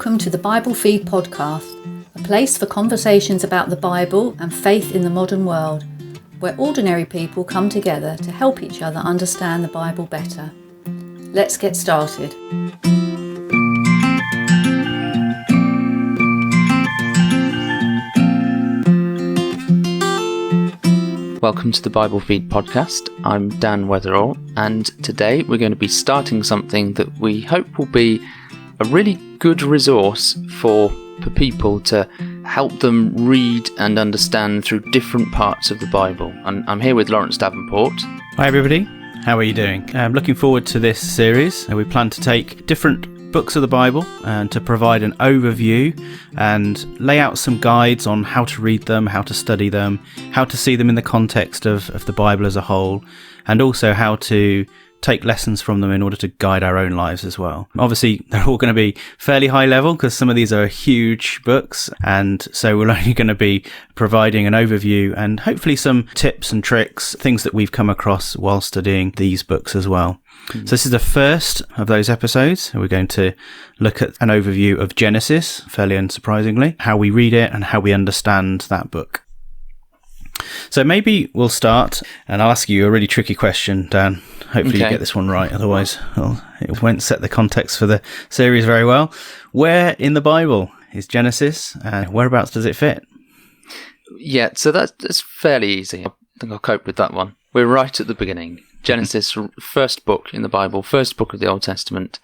Welcome to the Bible Feed podcast, a place for conversations about the Bible and faith in the modern world, where ordinary people come together to help each other understand the Bible better. Let's get started. Welcome to the Bible Feed podcast. I'm Dan Weatherall, and today we're going to be starting something that we hope will be a really good resource for people to help them read and understand through different parts of the Bible. And I'm here with Laurence Davenport. Hi everybody, how are you doing? I'm looking forward to this series. We plan to take different books of the Bible and to provide an overview and lay out some guides on how to read them, how to study them, how to see them in the context of the Bible as a whole, and also how to take lessons from them in order to guide our own lives as well. Obviously, they're all going to be fairly high level because some of these are huge books, and so we're only going to be providing an overview and hopefully some tips and tricks, things that we've come across while studying these books as well. So this is the first of those episodes. We're going to look at an overview of Genesis, fairly unsurprisingly, how we read it and how we understand that book. So maybe we'll start, and I'll ask you a really tricky question, Dan. Hopefully you get this one right, otherwise it won't set the context for the series very well. Where in the Bible is Genesis, and whereabouts does it fit? Yeah, so that's fairly easy. I think I'll cope with that one. We're right at the beginning. Genesis, first book in the Bible, first book of the Old Testament,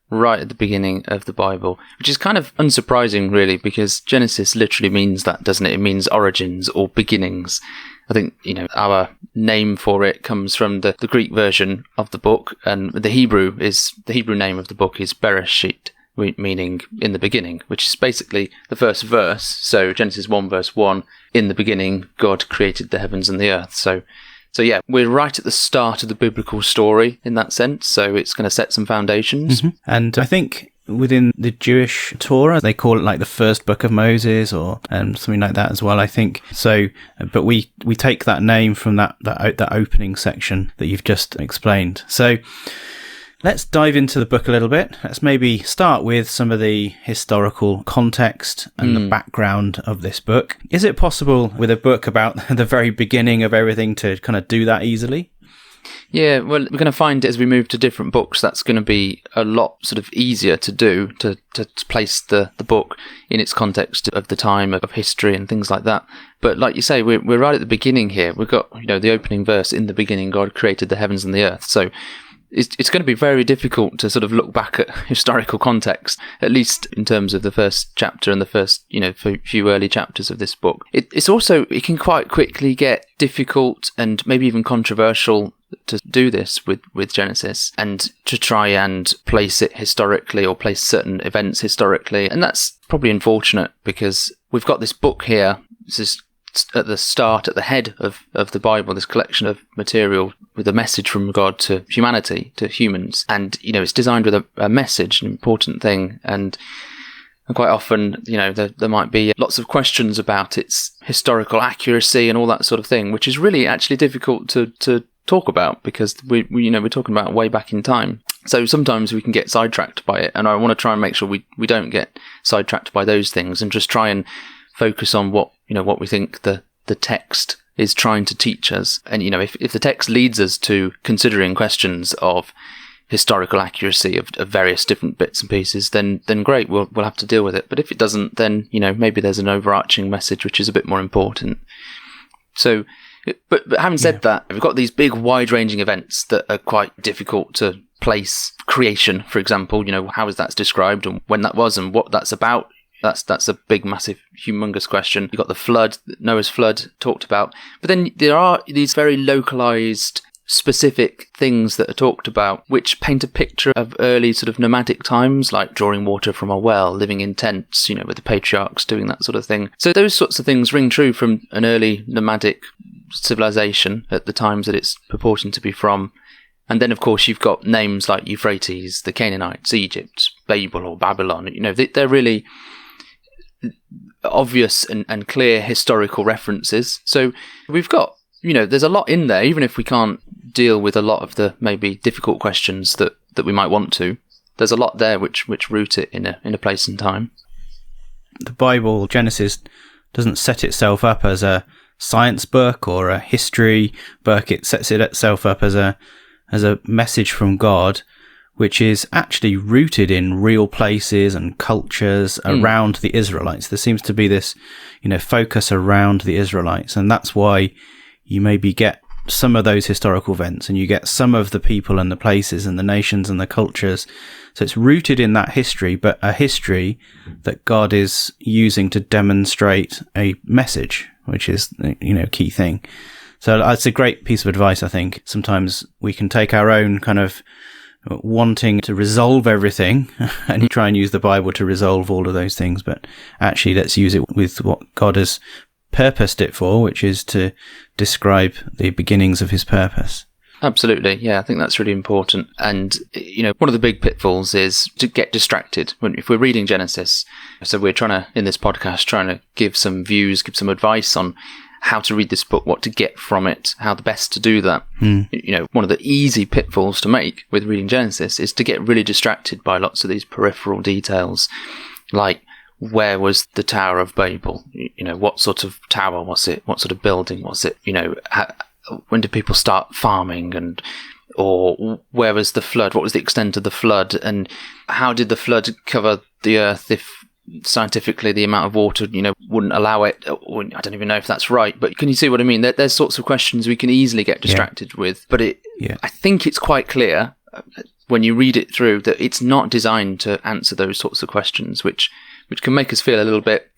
right at the beginning of the Bible, which is kind of unsurprising, really, because Genesis literally means that, doesn't it? It means origins or beginnings. I think, our name for it comes from the Greek version of the book, and the Hebrew name of the book is Bereshit, meaning in the beginning, which is basically the first verse. So Genesis 1 verse 1, in the beginning, God created the heavens and the earth. So yeah, we're right at the start of the biblical story in that sense, so it's going to set some foundations. Mm-hmm. And I think within the Jewish Torah, they call it like the first book of Moses or something like that as well, I think. So, but we take that name from that opening section that you've just explained. So let's dive into the book a little bit. Let's maybe start with some of the historical context and the background of this book. Is it possible with a book about the very beginning of everything to kind of do that easily? Yeah, well, we're going to find as we move to different books, that's going to be a lot sort of easier to do, to place the book in its context of the time, of history and things like that. But like you say, we're right at the beginning here. We've got, the opening verse, in the beginning God created the heavens and the earth. So it's going to be very difficult to sort of look back at historical context, at least in terms of the first chapter and the first, few early chapters of this book. It can quite quickly get difficult and maybe even controversial to do this with Genesis and to try and place it historically or place certain events historically. And that's probably unfortunate because we've got this book here. This is at the start, at the head of the Bible, this collection of material with a message from God to humanity, to humans. And, it's designed with a message, an important thing. And quite often, there might be lots of questions about its historical accuracy and all that sort of thing, which is really actually difficult to talk about because we're talking about way back in time. So sometimes we can get sidetracked by it. And I want to try and make sure we don't get sidetracked by those things and just try and focus on what we think the text is trying to teach us. And, if the text leads us to considering questions of historical accuracy of various different bits and pieces, then great, we'll have to deal with it. But if it doesn't, then, maybe there's an overarching message which is a bit more important. So, but having said that, we've got these big wide-ranging events that are quite difficult to place. Creation, for example, how is that described and when that was and what that's about. That's a big, massive, humongous question. You've got the flood, Noah's flood talked about. But then there are these very localized, specific things that are talked about, which paint a picture of early sort of nomadic times, like drawing water from a well, living in tents, with the patriarchs doing that sort of thing. So those sorts of things ring true from an early nomadic civilization at the times that it's purporting to be from. And then, of course, you've got names like Euphrates, the Canaanites, Egypt, Babel or Babylon. They're really obvious and clear historical references. So we've got, there's a lot in there, even if we can't deal with a lot of the maybe difficult questions that we might want to. there's a lot there which root it in a place and time. The Bible, Genesis, doesn't set itself up as a science book or a history book. It sets itself up as a message from God, which is actually rooted in real places and cultures around the Israelites. There seems to be this, focus around the Israelites, and that's why you maybe get some of those historical events, and you get some of the people and the places and the nations and the cultures. So it's rooted in that history, but a history that God is using to demonstrate a message, which is, a key thing. So it's a great piece of advice, I think. Sometimes we can take our own kind of wanting to resolve everything and try and use the Bible to resolve all of those things, but actually let's use it with what God has purposed it for, which is to describe the beginnings of his purpose. Absolutely. Yeah, I think that's really important. And, one of the big pitfalls is to get distracted. If we're reading Genesis, so we're trying to give some views, give some advice on how to read this book, what to get from it, how the best to do that. One of the easy pitfalls to make with reading Genesis is to get really distracted by lots of these peripheral details, like where was the Tower of Babel? What sort of tower was it? What sort of building was it? When did people start farming? Or where was the flood? What was the extent of the flood? And how did the flood cover the earth if scientifically the amount of water, wouldn't allow it? I don't even know if that's right, but can you see what I mean? There's sorts of questions we can easily get distracted with, but I think it's quite clear when you read it through that it's not designed to answer those sorts of questions, which can make us feel a little bit,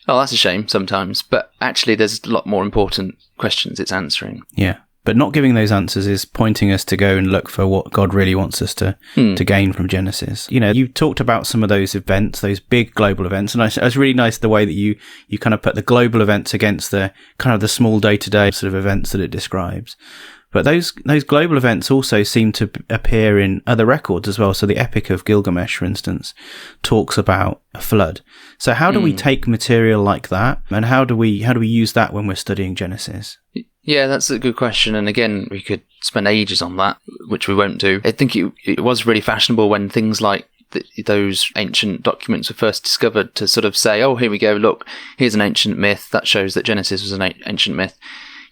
oh, that's a shame sometimes. But actually, there's a lot more important questions it's answering. Yeah. But not giving those answers is pointing us to go and look for what God really wants us to gain from Genesis. You talked about some of those events, those big global events, and it was really nice the way that you kind of put the global events against the kind of the small day-to-day sort of events that it describes. But those global events also seem to appear in other records as well. So the Epic of Gilgamesh, for instance, talks about a flood. So how do we take material like that, and how do we use that when we're studying Genesis? Yeah, that's a good question. And again, we could spend ages on that, which we won't do. I think it was really fashionable when things like those ancient documents were first discovered to sort of say, oh, here we go, look, here's an ancient myth that shows that Genesis was an ancient myth.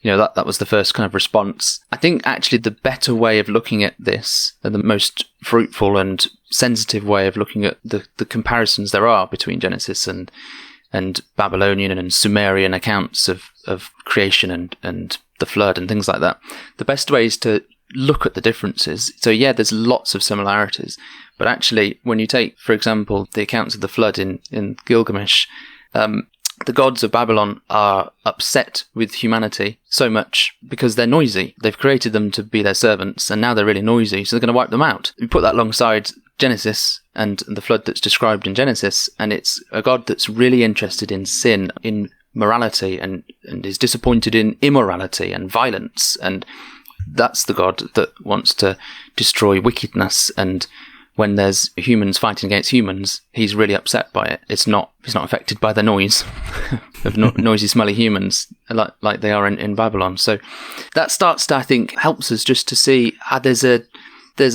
That was the first kind of response. I think actually the better way of looking at this, and the most fruitful and sensitive way of looking at the comparisons there are between Genesis and Babylonian and Sumerian accounts of creation and the flood and things like that. The best way is to look at the differences. So yeah, there's lots of similarities, but actually when you take, for example, the accounts of the flood in Gilgamesh, the gods of Babylon are upset with humanity so much because they're noisy. They've created them to be their servants, and now they're really noisy, so they're going to wipe them out. You put that alongside Genesis and the flood that's described in Genesis, and it's a God that's really interested in sin, in morality, and is disappointed in immorality and violence. And that's the God that wants to destroy wickedness. And when there's humans fighting against humans, he's really upset by it. He's not affected by the noise of noisy, smelly humans like they are in Babylon. So that starts to, I think, helps us just to see there's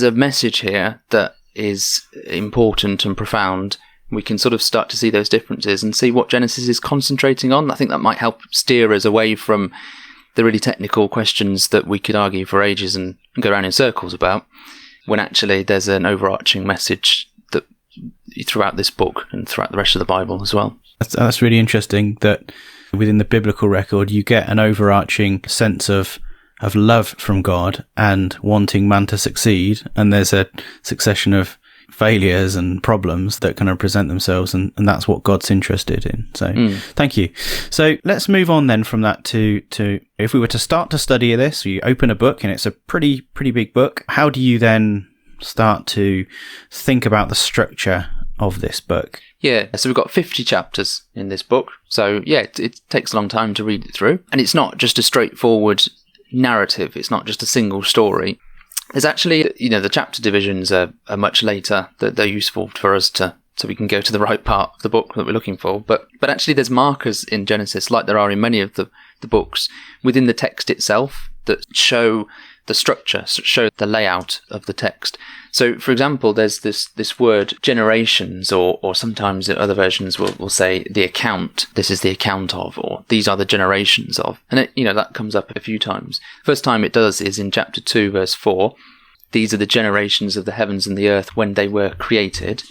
a message here that is important and profound. We can sort of start to see those differences and see what Genesis is concentrating on. I think that might help steer us away from the really technical questions that we could argue for ages and go around in circles about, when actually there's an overarching message that throughout this book and throughout the rest of the Bible as well. That's really interesting that within the biblical record you get an overarching sense of love from God and wanting man to succeed, and there's a succession of failures and problems that kind of present themselves, and that's what God's interested in. So thank you. So let's move on then from that to if we were to start to study this, you open a book and it's a pretty big book. How do you then start to think about the structure of this book? Yeah, so we've got 50 chapters in this book. So yeah, it takes a long time to read it through. And it's not just a straightforward narrative. It's not just a single story. There's actually, the chapter divisions are much later. They're useful for us so we can go to the right part of the book that we're looking for. But actually there's markers in Genesis, like there are in many of the books, within the text itself that show the structure, show the layout of the text. So, for example, there's this word generations, or sometimes in other versions will say the account. This is the account of, or these are the generations of. And that comes up a few times. First time it does is in chapter 2, verse 4. These are the generations of the heavens and the earth when they were created.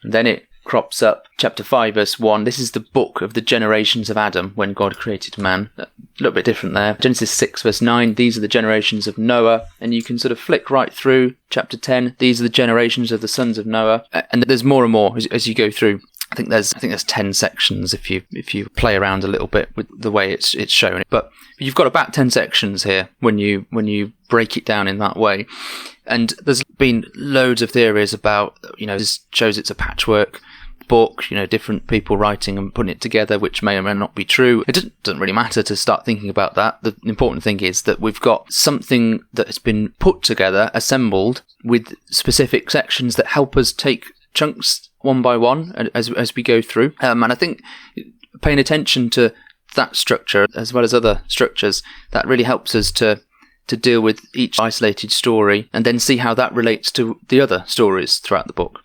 And then it crops up, chapter 5, verse 1. This is the book of the generations of Adam when God created man. A little bit different there. Genesis 6, verse 9. These are the generations of Noah. And you can sort of flick right through chapter 10. These are the generations of the sons of Noah. And there's more and more as you go through. I think there's 10 sections if you play around a little bit with the way it's shown. But you've got about 10 sections here when you break it down in that way. And there's been loads of theories about, this shows it's a patchwork book, different people writing and putting it together, which may or may not be true. It doesn't really matter to start thinking about that. The important thing is that we've got something that has been put together, assembled, with specific sections that help us take chunks one by one as we go through. And I think paying attention to that structure, as well as other structures, that really helps us to deal with each isolated story and then see how that relates to the other stories throughout the book.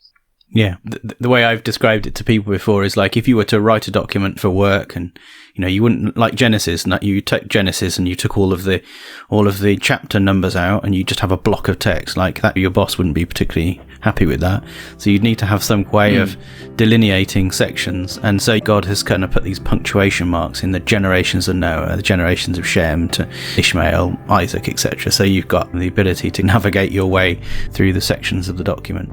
Yeah, the way I've described it to people before is like if you were to write a document for work, and you wouldn't like Genesis. You take Genesis and you took all of the chapter numbers out, and you just have a block of text like that. Your boss wouldn't be particularly happy with that. So you'd need to have some way of delineating sections. And so God has kind of put these punctuation marks in the generations of Noah, the generations of Shem to Ishmael, Isaac, etc. So you've got the ability to navigate your way through the sections of the document.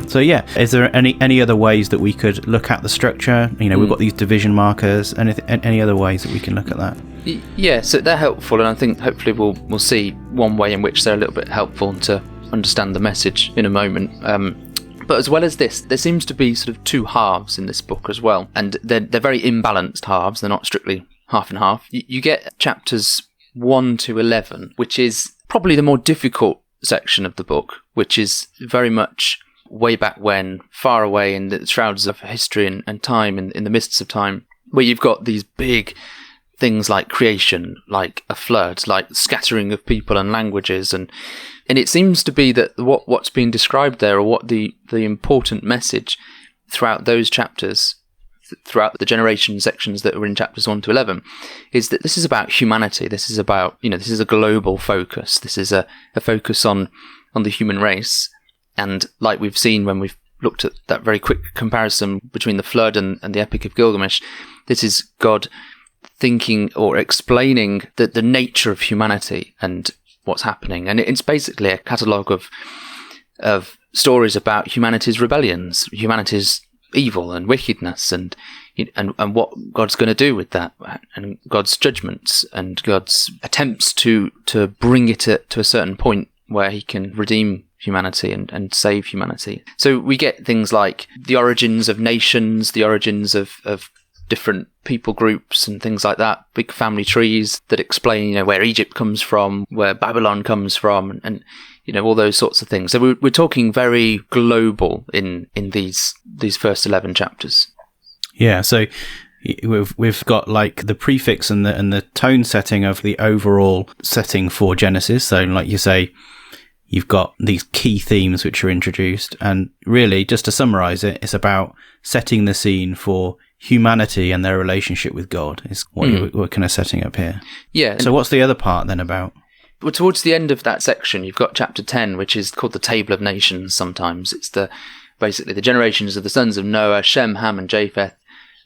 So yeah, is there any other ways that we could look at the structure? We've got these division markers. Any other ways that we can look at that? Yeah, so they're helpful, and I think hopefully we'll see one way in which they're a little bit helpful to understand the message in a moment. But as well as this, there seems to be sort of two halves in this book as well, and they're very imbalanced halves. They're not strictly half and half. You get chapters 1 to 11, which is probably the more difficult section of the book, which is very much way back when, far away in the shrouds of history and time, in the mists of time, where you've got these big things like creation, like a flood, like scattering of people and languages, and it seems to be that what's being described there, or what the important message throughout those chapters, throughout the generation sections that were in chapters 1 to 11, is that this is about humanity. This is about, this is a global focus. This is a focus on the human race. And like we've seen when we've looked at that very quick comparison between the flood and the Epic of Gilgamesh, this is God thinking or explaining the nature of humanity and what's happening. And it's basically a catalogue of stories about humanity's rebellions, humanity's evil and wickedness, and what God's going to do with that, and God's judgments, and God's attempts to bring it to a certain point where he can redeem humanity and save humanity. So we get things like the origins of nations, the origins of different people groups and things like that, big family trees that explain where Egypt comes from, where Babylon comes from, and all those sorts of things. So we're talking very global in these first 11 chapters. Yeah, so we've got like the prefix and the tone setting of the overall setting for Genesis. So like you say, you've got these key themes which are introduced, and really, just to summarize it, it's about setting the scene for humanity and their relationship with God is what we're kind of setting up here. Yeah. So what's the other part then about? Well, towards the end of that section, you've got chapter 10, which is called the Table of Nations sometimes. It's basically the generations of the sons of Noah, Shem, Ham, and Japheth,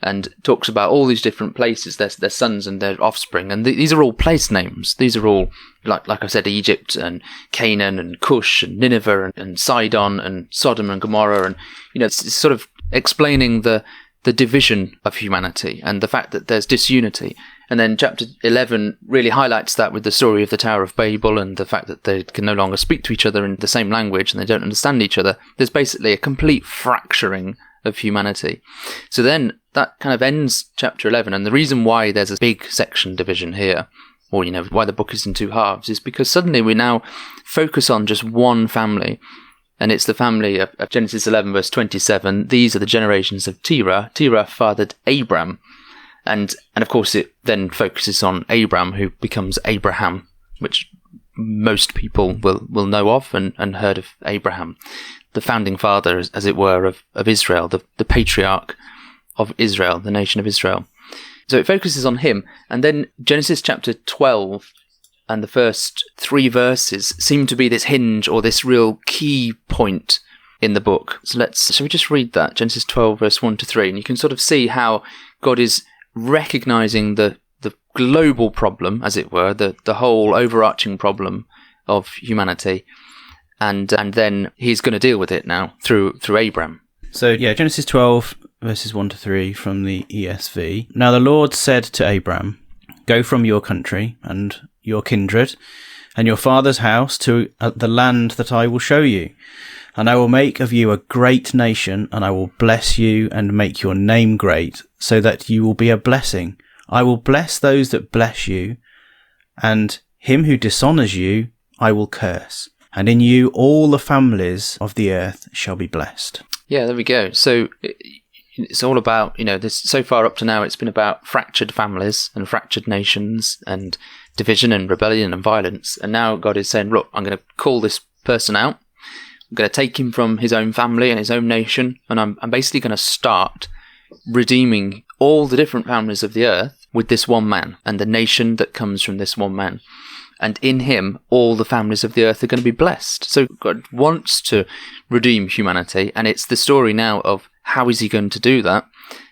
and talks about all these different places, their sons and their offspring. And these are all place names. These are all, like I said, Egypt and Canaan and Cush and Nineveh and Sidon and Sodom and Gomorrah. And, it's sort of explaining the division of humanity and the fact that there's disunity. And then chapter 11 really highlights that with the story of the Tower of Babel and the fact that they can no longer speak to each other in the same language and they don't understand each other. There's basically a complete fracturing of humanity. So then that kind of ends chapter 11. And the reason why there's a big section division here, or, why the book is in two halves, is because suddenly we now focus on just one family. And it's the family of Genesis 11, verse 27. These are the generations of Terah. Terah fathered Abram. And of course, it then focuses on Abram, who becomes Abraham, which most people will know of and heard of Abraham, the founding father, as it were, of Israel, the patriarch of Israel, the nation of Israel. So it focuses on him. And then Genesis chapter 12 and the first 3 verses seem to be this hinge or this real key point in the book. So shall we just read that? Genesis 12, verse 1 to 3. And you can sort of see how God is recognizing the global problem, as it were, the whole overarching problem of humanity. And then he's going to deal with it now through Abram. So, yeah, Genesis 12, verses 1 to 3 from the ESV. Now the Lord said to Abram, "Go from your country and your kindred and your father's house to the land that I will show you. And I will make of you a great nation, and I will bless you and make your name great, so that you will be a blessing. I will bless those that bless you, and him who dishonours you I will curse. And in you all the families of the earth shall be blessed." Yeah, there we go. So it's all about, this so far up to now, it's been about fractured families and fractured nations and division and rebellion and violence. And now God is saying, look, I'm going to call this person out. I'm going to take him from his own family and his own nation. And I'm basically going to start redeeming all the different families of the earth with this one man and the nation that comes from this one man. And in him, all the families of the earth are going to be blessed. So God wants to redeem humanity. And it's the story now of how is he going to do that?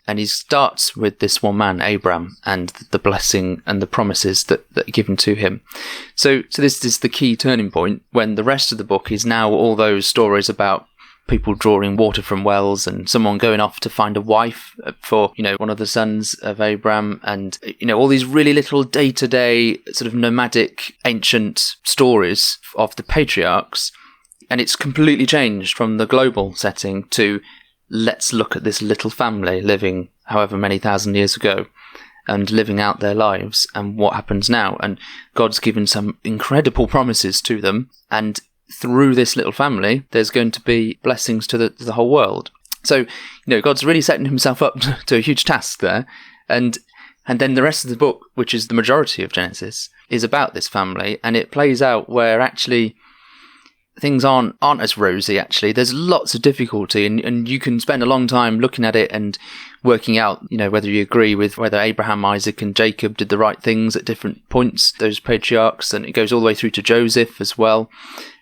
And he starts with this one man, Abram, and the blessing and the promises that are given to him. So this is the key turning point, when the rest of the book is now all those stories about people drawing water from wells and someone going off to find a wife for, one of the sons of Abram, and, all these really little day-to-day sort of nomadic ancient stories of the patriarchs. And it's completely changed from the global setting to let's look at this little family living however many thousand years ago and living out their lives and what happens now. And God's given some incredible promises to them. And through this little family, there's going to be blessings to the whole world. So, God's really setting himself up to a huge task there. And then the rest of the book, which is the majority of Genesis, is about this family. And it plays out where actually things aren't as rosy, actually. There's lots of difficulty, and you can spend a long time looking at it and working out, whether you agree with whether Abraham, Isaac and Jacob did the right things at different points, those patriarchs, and it goes all the way through to Joseph as well,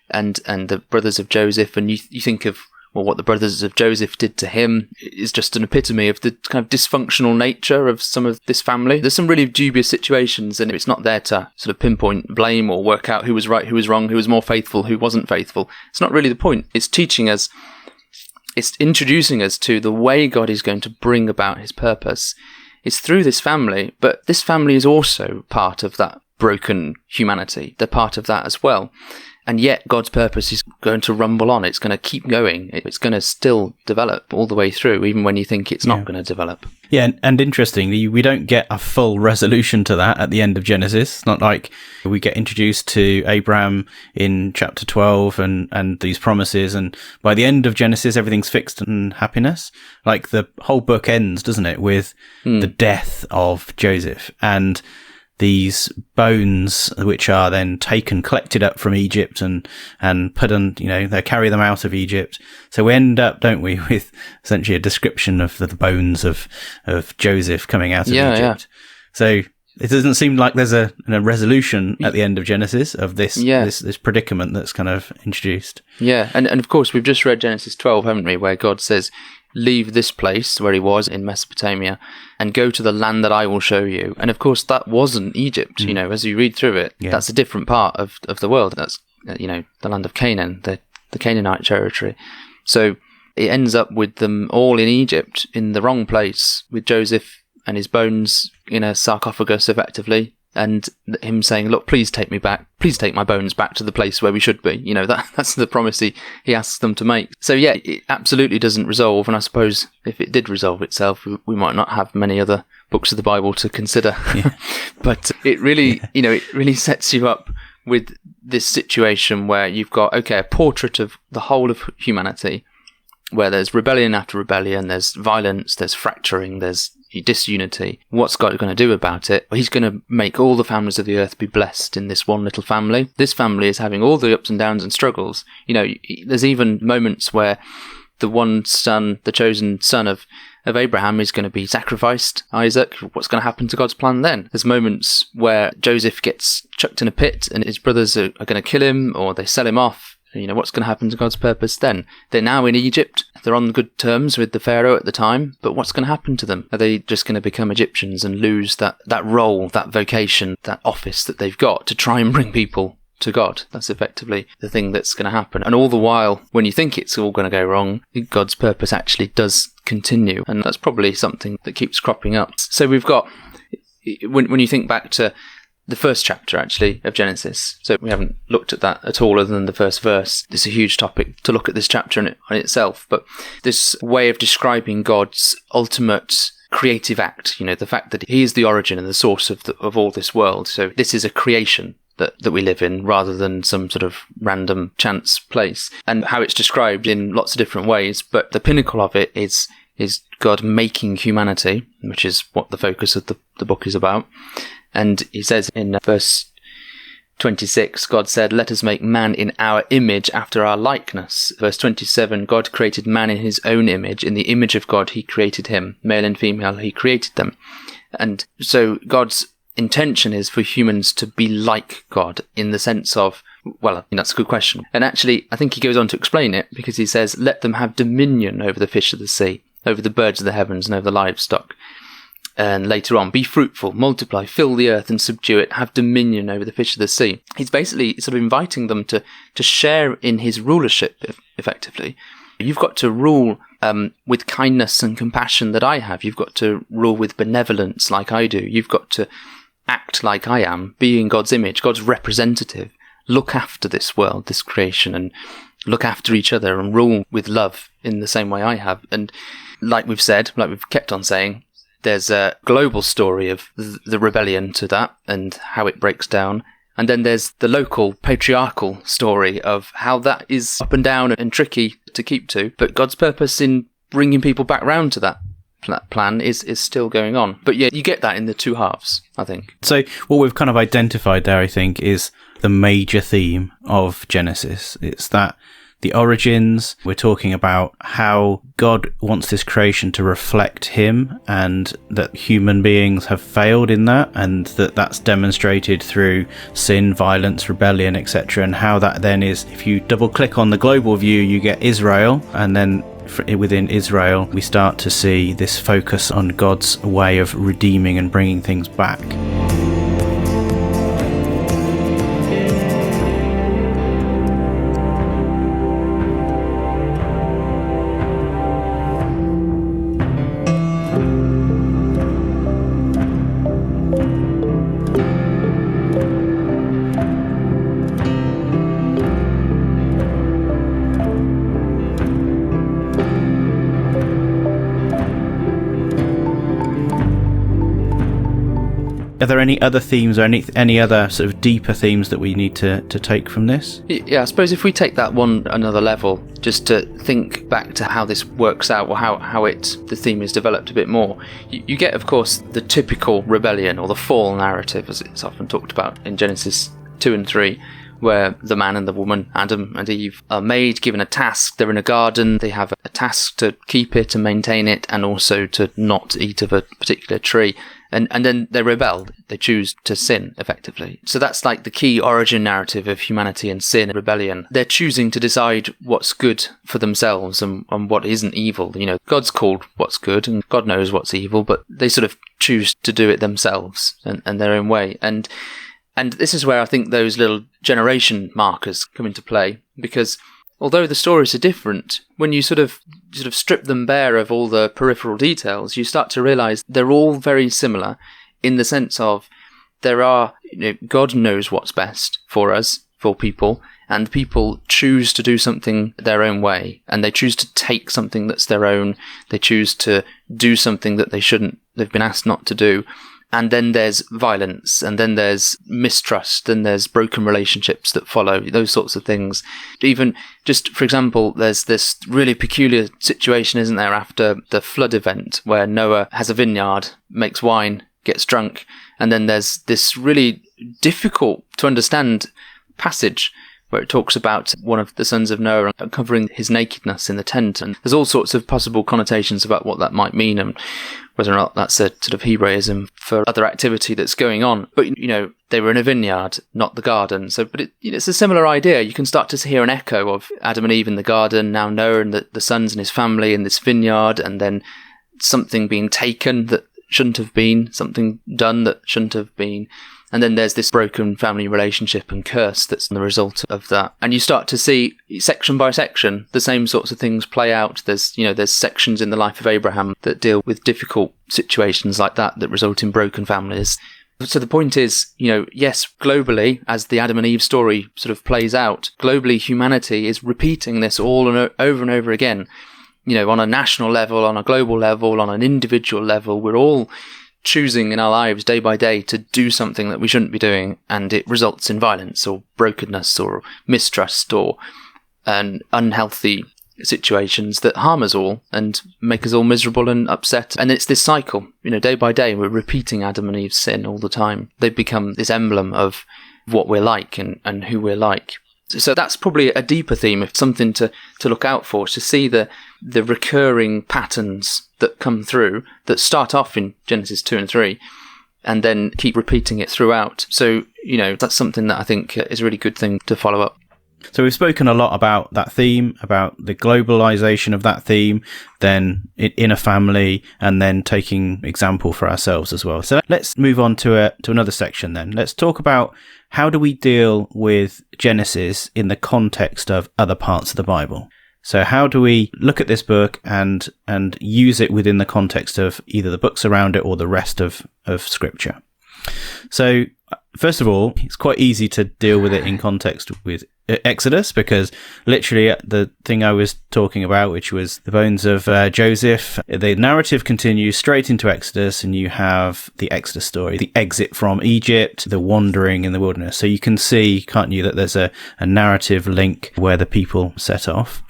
and the brothers of Joseph, and you think of, well, what the brothers of Joseph did to him is just an epitome of the kind of dysfunctional nature of some of this family. There's some really dubious situations, and it's not there to sort of pinpoint blame or work out who was right, who was wrong, who was more faithful, who wasn't faithful. It's not really the point. It's teaching us, it's introducing us to the way God is going to bring about his purpose. It's through this family, but this family is also part of that broken humanity. They're part of that as well. And yet God's purpose is going to rumble on. It's going to keep going. It's going to still develop all the way through, even when you think it's not going to develop. Yeah, and interestingly, we don't get a full resolution to that at the end of Genesis. It's not like we get introduced to Abraham in chapter 12 and these promises, and by the end of Genesis, everything's fixed and happiness. Like the whole book ends, doesn't it, with the death of Joseph and these bones, which are then collected up from Egypt and put on, they carry them out of Egypt. So we end up, don't we, with essentially a description of the bones of Joseph coming out of Egypt. Yeah. So it doesn't seem like there's a resolution at the end of Genesis of this predicament that's kind of introduced. Yeah, and of course we've just read Genesis 12, haven't we, where God says, leave this place where he was in Mesopotamia and go to the land that I will show you. And of course that wasn't Egypt, as you read through it, that's a different part of the world. That's, the land of Canaan, the Canaanite territory. So it ends up with them all in Egypt, in the wrong place, with Joseph and his bones in a sarcophagus, effectively, and him saying, look, please take me back. Please take my bones back to the place where we should be. That's the promise he asks them to make. So yeah, it absolutely doesn't resolve. And I suppose if it did resolve itself, we might not have many other books of the Bible to consider. Yeah. But it really, it really sets you up with this situation where you've got, a portrait of the whole of humanity, where there's rebellion after rebellion, there's violence, there's fracturing, there's disunity. What's God going to do about it? Well, he's going to make all the families of the earth be blessed in this one little family. This family is having all the ups and downs and struggles. There's even moments where the one son, the chosen son of Abraham, is going to be sacrificed, Isaac. What's going to happen to God's plan then? There's moments where Joseph gets chucked in a pit and his brothers are going to kill him, or they sell him off. What's going to happen to God's purpose then? They're now in Egypt. They're on good terms with the Pharaoh at the time, but what's going to happen to them? Are they just going to become Egyptians and lose that role, that vocation, that office that they've got to try and bring people to God? That's effectively the thing that's going to happen. And all the while, when you think it's all going to go wrong, God's purpose actually does continue. And that's probably something that keeps cropping up. So we've got, when you think back to the first chapter, actually, of Genesis. So we haven't looked at that at all other than the first verse. It's a huge topic to look at this chapter on itself. But this way of describing God's ultimate creative act, the fact that he is the origin and the source of all this world. So this is a creation that we live in rather than some sort of random chance place. And how it's described in lots of different ways. But the pinnacle of it is God making humanity, which is what the focus of the book is about. And he says in verse 26, God said, let us make man in our image after our likeness. Verse 27, God created man in his own image. In the image of God, he created him. Male and female, he created them. And so God's intention is for humans to be like God in the sense of, well, that's a good question. And actually, I think he goes on to explain it because he says, let them have dominion over the fish of the sea, over the birds of the heavens, and over the livestock. And later on, be fruitful, multiply, fill the earth and subdue it, have dominion over the fish of the sea. He's basically sort of inviting them to share in his rulership, effectively. You've got to rule with kindness and compassion that I have. You've got to rule with benevolence like I do. You've got to act like I am, be in God's image, God's representative. Look after this world, this creation, and look after each other and rule with love in the same way I have. And like we've said, like we've kept on saying, there's a global story of the rebellion to that and how it breaks down. And then there's the local patriarchal story of how that is up and down and tricky to keep to. But God's purpose in bringing people back round to that plan is still going on. But yeah, you get that in the two halves, I think. So what we've kind of identified there, I think, is the major theme of Genesis. It's that the origins, we're talking about how God wants this creation to reflect him and that human beings have failed in that, and that's demonstrated through sin, violence, rebellion, etc. And how that then is, if you double click on the global view, you get Israel, and then within Israel we start to see this focus on God's way of redeeming and bringing things back. Are there any other themes or any other sort of deeper themes that we need to take from this? Yeah, I suppose if we take that one another level, just to think back to how this works out, or how the theme is developed a bit more, you get, of course, the typical rebellion or the fall narrative, as it's often talked about in Genesis 2 and 3, where the man and the woman, Adam and Eve, are made, given a task. They're in a garden, they have a task to keep it and maintain it, and also to not eat of a particular tree. And then they rebel. They choose to sin, effectively. So that's like the key origin narrative of humanity and sin and rebellion. They're choosing to decide what's good for themselves and what isn't evil. God's called what's good and God knows what's evil, but they sort of choose to do it themselves and their own way. And this is where I think those little generation markers come into play, because although the stories are different, when you sort of strip them bare of all the peripheral details, you start to realise they're all very similar in the sense of there are, God knows what's best for us, for people, and people choose to do something their own way, and they choose to take something that's their own. They choose to do something that they've been asked not to do. And then there's violence, and then there's mistrust, and there's broken relationships that follow, those sorts of things. Even just, for example, there's this really peculiar situation, isn't there, after the flood event where Noah has a vineyard, makes wine, gets drunk, and then there's this really difficult to understand passage where it talks about one of the sons of Noah uncovering his nakedness in the tent. And there's all sorts of possible connotations about what that might mean and whether or not that's a sort of Hebraism for other activity that's going on. But, they were in a vineyard, not the garden. So, but it's a similar idea. You can start to hear an echo of Adam and Eve in the garden, now Noah and the sons and his family in this vineyard, and then something being taken that shouldn't have been, something done that shouldn't have been. And then there's this broken family relationship and curse that's the result of that. And you start to see, section by section, the same sorts of things play out. There's sections in the life of Abraham that deal with difficult situations like that result in broken families. So the point is, yes, globally, as the Adam and Eve story sort of plays out, globally humanity is repeating this all and over again. On a national level, on a global level, on an individual level, we're all choosing in our lives day by day to do something that we shouldn't be doing, and it results in violence or brokenness or mistrust or unhealthy situations that harm us all and make us all miserable and upset. And it's this cycle, day by day we're repeating Adam and Eve's sin all the time. They become this emblem of what we're like and who we're like. So that's probably a deeper theme, something to look out for, to see the recurring patterns that come through, that start off in Genesis 2 and 3, and then keep repeating it throughout. So, that's something that I think is a really good thing to follow up. So we've spoken a lot about that theme, about the globalization of that theme, then in a family, and then taking example for ourselves as well. So let's move on to another section then. Let's talk about how do we deal with Genesis in the context of other parts of the Bible. So how do we look at this book and use it within the context of either the books around it or the rest of Scripture? So first of all, it's quite easy to deal with it in context with Exodus, because literally the thing I was talking about, which was the bones of Joseph, the narrative continues straight into Exodus, and you have the Exodus story, the exit from Egypt, the wandering in the wilderness. So you can see, can't you, that there's a narrative link where the people set off.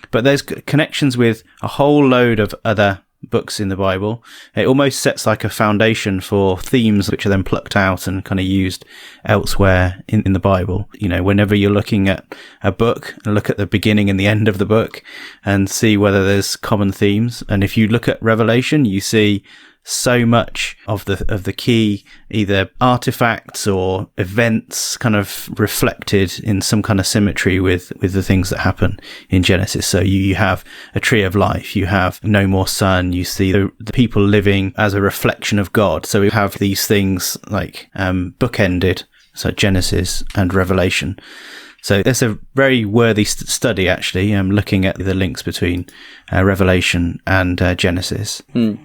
But there's connections with a whole load of other books in the Bible. It almost sets like a foundation for themes which are then plucked out and kind of used elsewhere in the Bible. Whenever you're looking at a book, look at the beginning and the end of the book and see whether there's common themes. And if you look at Revelation, you see so much of the key either artifacts or events kind of reflected in some kind of symmetry with the things that happen in Genesis. So you have a tree of life, you have no more sun, you see the people living as a reflection of God. So we have these things like bookended, so Genesis and Revelation. So that's a very worthy study, actually, looking at the links between Revelation and Genesis.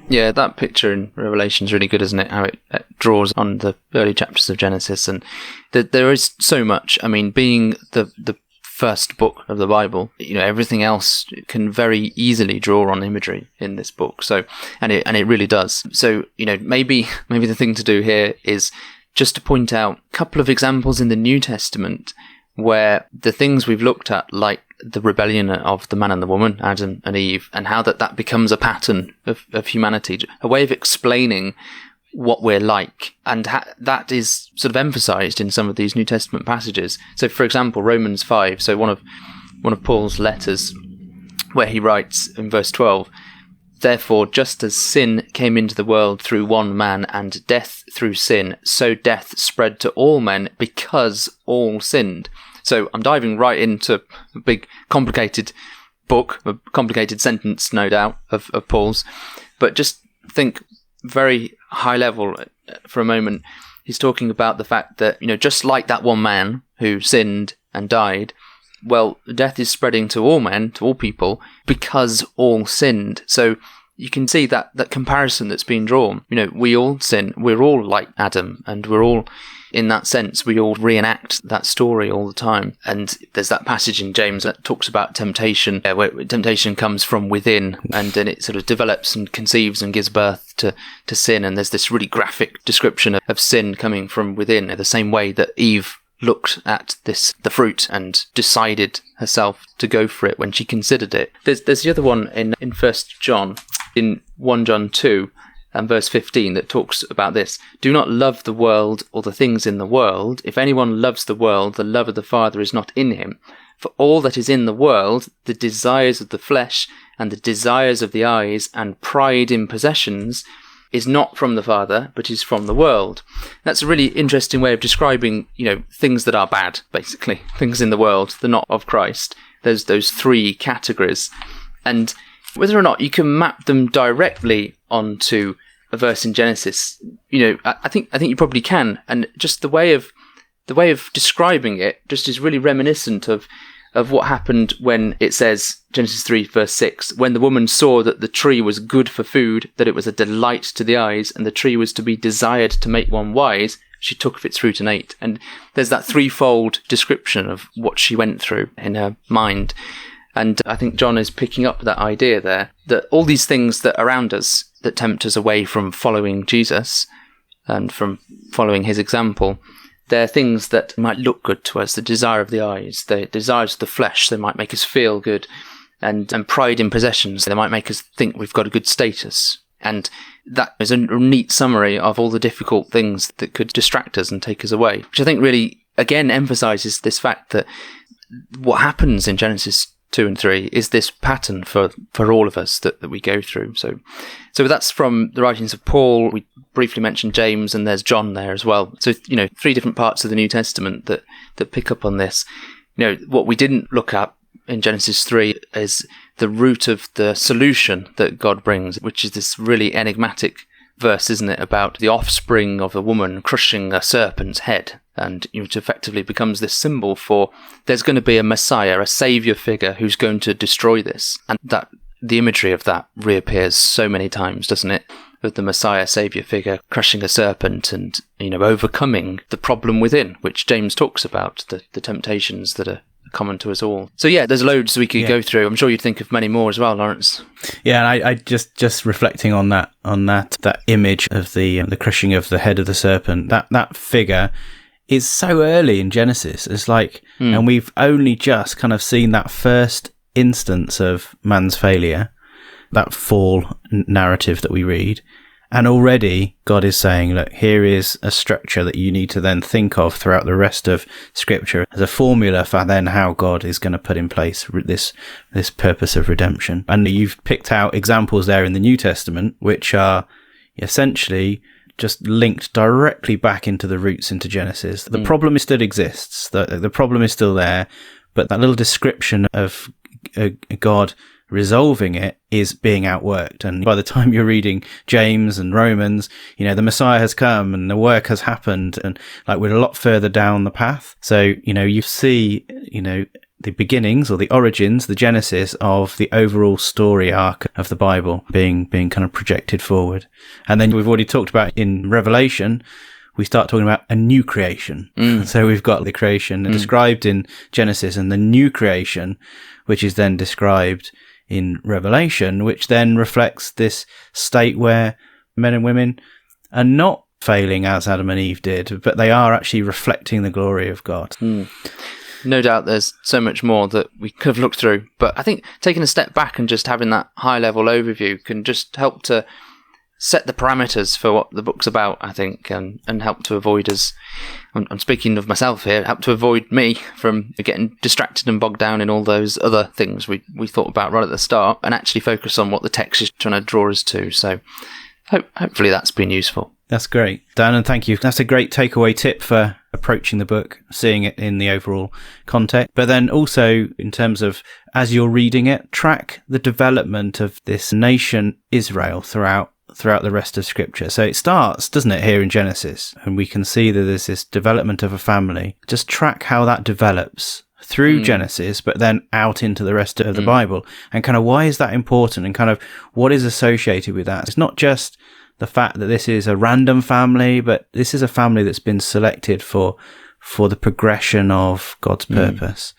Yeah, that picture in Revelation is really good, isn't it? How it draws on the early chapters of Genesis. And there is so much. I mean, being the first book of the Bible, everything else can very easily draw on imagery in this book. So, and it really does. So, maybe the thing to do here is just to point out a couple of examples in the New Testament where the things we've looked at, like the rebellion of the man and the woman, Adam and Eve, and how that becomes a pattern of humanity, a way of explaining what we're like, and that is sort of emphasized in some of these New Testament passages. So, for example, Romans 5, so one of Paul's letters, where he writes in verse 12, "Therefore, just as sin came into the world through one man, and death through sin, so death spread to all men because all sinned." So I'm diving right into a big, complicated book, a complicated sentence, no doubt, of Paul's. But just think very high level for a moment. He's talking about the fact that, just like that one man who sinned and died, well, death is spreading to all men, to all people, because all sinned. So, you can see that comparison that's being drawn. We all sin. We're all like Adam, and we're all, in that sense, we all reenact that story all the time. And there's that passage in James that talks about temptation, where temptation comes from within, and then it sort of develops and conceives and gives birth to sin. And there's this really graphic description of sin coming from within, the same way that Eve looked at the fruit and decided herself to go for it when she considered it. There's the other one in 1 John, in 1 John 2 and verse 15, that talks about this. Do not love the world or the things in the world. If anyone loves the world, the love of the Father is not in him. For all that is in the world, the desires of the flesh and the desires of the eyes and pride in possessions, is not from the Father, but is from the world. That's a really interesting way of describing, things that are bad, basically. Things in the world, they're not of Christ. There's those three categories. And whether or not you can map them directly onto a verse in Genesis, I think you probably can. And just the way of describing it just is really reminiscent of what happened when it says, Genesis 3 verse 6, when the woman saw that the tree was good for food, that it was a delight to the eyes, and the tree was to be desired to make one wise, she took of its fruit and ate. And there's that threefold description of what she went through in her mind. And I think John is picking up that idea there, that all these things that are around us that tempt us away from following Jesus and from following his example, they're things that might look good to us, the desire of the eyes, the desires of the flesh, they might make us feel good, and pride in possessions, they might make us think we've got a good status. And that is a neat summary of all the difficult things that could distract us and take us away, which I think really, again, emphasises this fact that what happens in Genesis 2 and 3 is this pattern for all of us that we go through. So that's from the writings of Paul. We briefly mentioned James, and there's John there as well. So, three different parts of the New Testament that pick up on this. What we didn't look at in Genesis 3 is the root of the solution that God brings, which is this really enigmatic verse, isn't it, about the offspring of a woman crushing a serpent's head. And it effectively becomes this symbol for there's going to be a Messiah, a saviour figure who's going to destroy this. And that the imagery of that reappears so many times, doesn't it? Of the Messiah, saviour figure crushing a serpent and, overcoming the problem within, which James talks about, the temptations that are common to us all. So yeah, there's loads we could go through. I'm sure you'd think of many more as well, Laurence. Yeah, and I just reflecting on that image of the crushing of the head of the serpent, that figure is so early in Genesis. It's like, and we've only just kind of seen that first instance of man's failure, that fall narrative that we read. And already God is saying, look, here is a structure that you need to then think of throughout the rest of Scripture as a formula for then how God is going to put in place this purpose of redemption. And you've picked out examples there in the New Testament, which are essentially just linked directly back into the roots into Genesis. The problem still exists. The problem is still there, but that little description of God resolving it is being outworked. And by the time you're reading James and Romans, the Messiah has come and the work has happened, and like we're a lot further down the path. So, you see, the beginnings or the origins, the genesis of the overall story arc of the Bible being kind of projected forward. And then we've already talked about in Revelation, we start talking about a new creation. So we've got the creation described in Genesis and the new creation, which is then described in Revelation, which then reflects this state where men and women are not failing as Adam and Eve did, but they are actually reflecting the glory of God. No doubt there's so much more that we could have looked through, but I think taking a step back and just having that high-level overview can just help to set the parameters for what the book's about, I think, and help to avoid us, I'm speaking of myself here, help to avoid me from getting distracted and bogged down in all those other things we thought about right at the start, and actually focus on what the text is trying to draw us to. So hopefully that's been useful. That's great, Dan, and thank you. That's a great takeaway tip for approaching the book, seeing it in the overall context. But then also, in terms of, as you're reading it, track the development of this nation Israel throughout the rest of Scripture. So it starts, doesn't it, here in Genesis, and we can see that there's this development of a family. Just track how that develops through Genesis, but then out into the rest of the Bible. And kind of why is that important, and kind of what is associated with that? It's not just the fact that this is a random family, but this is a family that's been selected for the progression of God's purpose.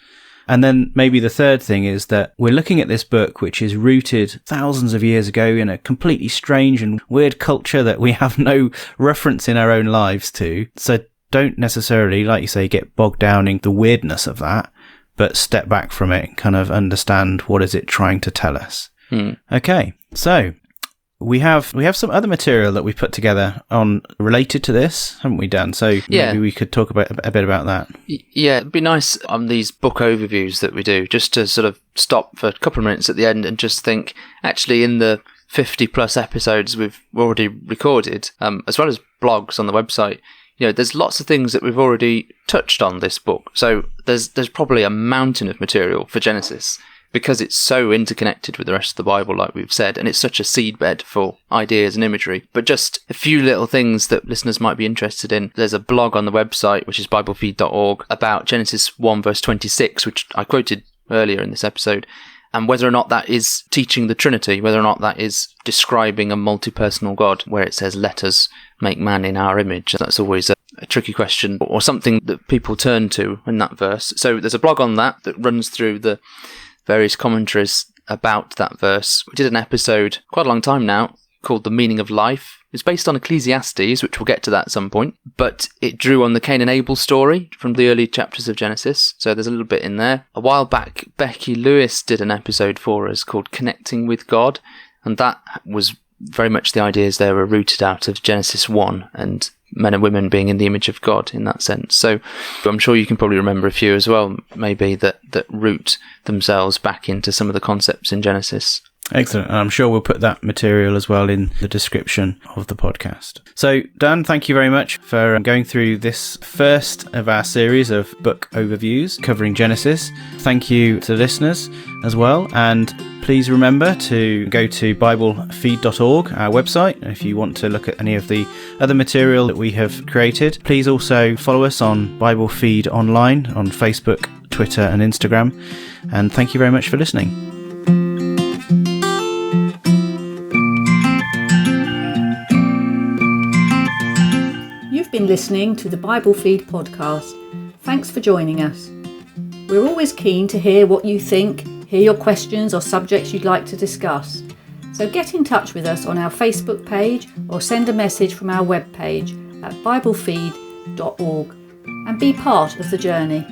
And then maybe the third thing is that we're looking at this book, which is rooted thousands of years ago in a completely strange and weird culture that we have no reference in our own lives to. So don't necessarily, like you say, get bogged down in the weirdness of that, but step back from it and kind of understand what is it trying to tell us. Okay, so we have some other material that we put together on related to this, haven't we, Dan? So maybe we could talk about a bit about that. Yeah, it'd be nice on these book overviews that we do, just to sort of stop for a couple of minutes at the end and just think, actually, in the 50 plus episodes we've already recorded, as well as blogs on the website, there's lots of things that we've already touched on this book. So there's probably a mountain of material for Genesis, because it's so interconnected with the rest of the Bible, like we've said, and it's such a seedbed for ideas and imagery. But just a few little things that listeners might be interested in. There's a blog on the website, which is biblefeed.org, about Genesis 1 verse 26, which I quoted earlier in this episode, and whether or not that is teaching the Trinity, whether or not that is describing a multi-personal God, where it says, "Let us make man in our image." That's always a tricky question, or something that people turn to in that verse. So there's a blog on that runs through the various commentaries about that verse. We did an episode quite a long time now called The Meaning of Life. It's based on Ecclesiastes, which we'll get to that at some point, but it drew on the Cain and Abel story from the early chapters of Genesis, so there's a little bit in there. A while back, Becky Lewis did an episode for us called Connecting with God, and that was very much the ideas there were rooted out of Genesis 1 and men and women being in the image of God in that sense. So I'm sure you can probably remember a few as well, maybe that root themselves back into some of the concepts in Genesis. Excellent. And I'm sure we'll put that material as well in the description of the podcast. So, Dan, thank you very much for going through this first of our series of book overviews covering Genesis. Thank you to the listeners as well. And please remember to go to biblefeed.org, our website, if you want to look at any of the other material that we have created. Please also follow us on Bible Feed Online on Facebook, Twitter and Instagram. And thank you very much for listening. You've been listening to the Bible Feed podcast. Thanks for joining us. We're always keen to hear what you think, hear your questions or subjects you'd like to discuss. So get in touch with us on our Facebook page or send a message from our webpage at biblefeed.org and be part of the journey.